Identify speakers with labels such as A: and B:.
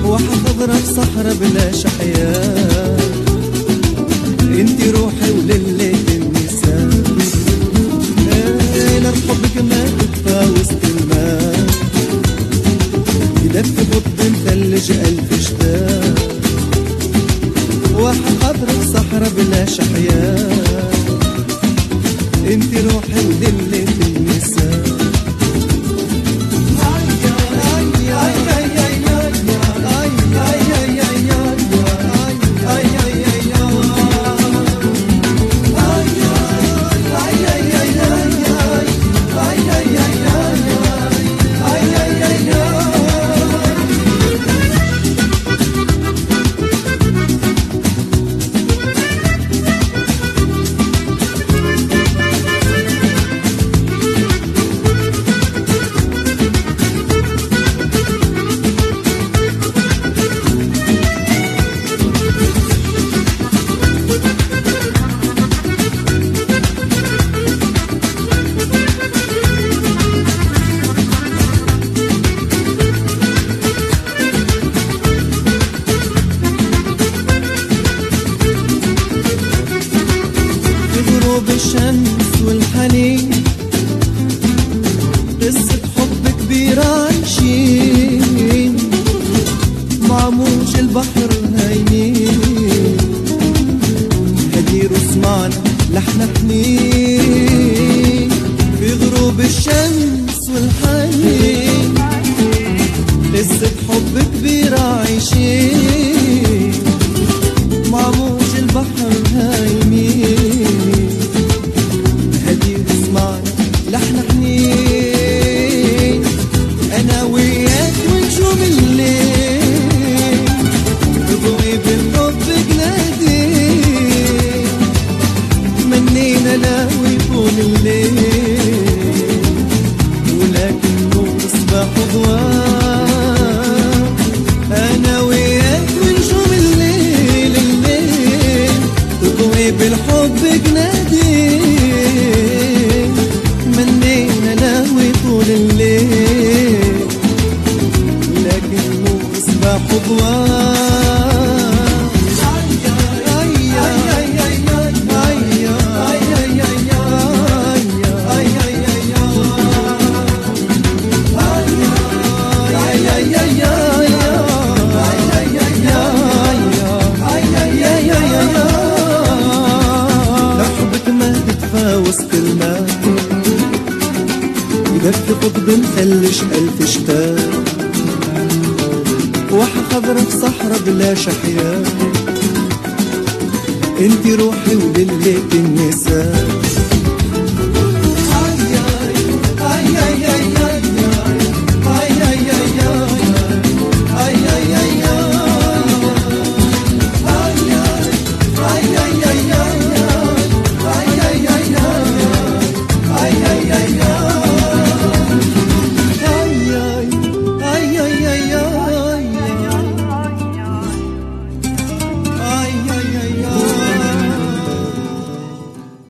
A: وحخضرة في صحرا بلاش حياة. انتي روحي وليلة النساء، نار حبك ما تطفى وسط الماء، يدفي بطن مثلج ألف شتاء. وحخضرة في صحرا بلاش حياة، انتي روحي وليلة النساء. الشمس والحنين قصة حب كبيرة عايشين، مع موج البحر هايمين، هدير وسمعنا لحنا حنين. في غروب الشمس والحنين قصة حب كبيرة عايشين، مع موج البحر هايمين، لحنا حنين. أنا وياك ونجوم الليل تضوي بالحب جنادين، منينا ناوي طول الليل، ولكن نور صباح ضوء. أنا وياك ونجوم الليل تضوي بالحب جنادين، منينا نهوي طول الليل، لكن مو صباح ضوء. لحبك ما تدفى وسط الماء، يدفي قطب مخلش ألف شتاء. وحخضرة في صحرا بلاش حياة، انتي روحي وليلة النساء.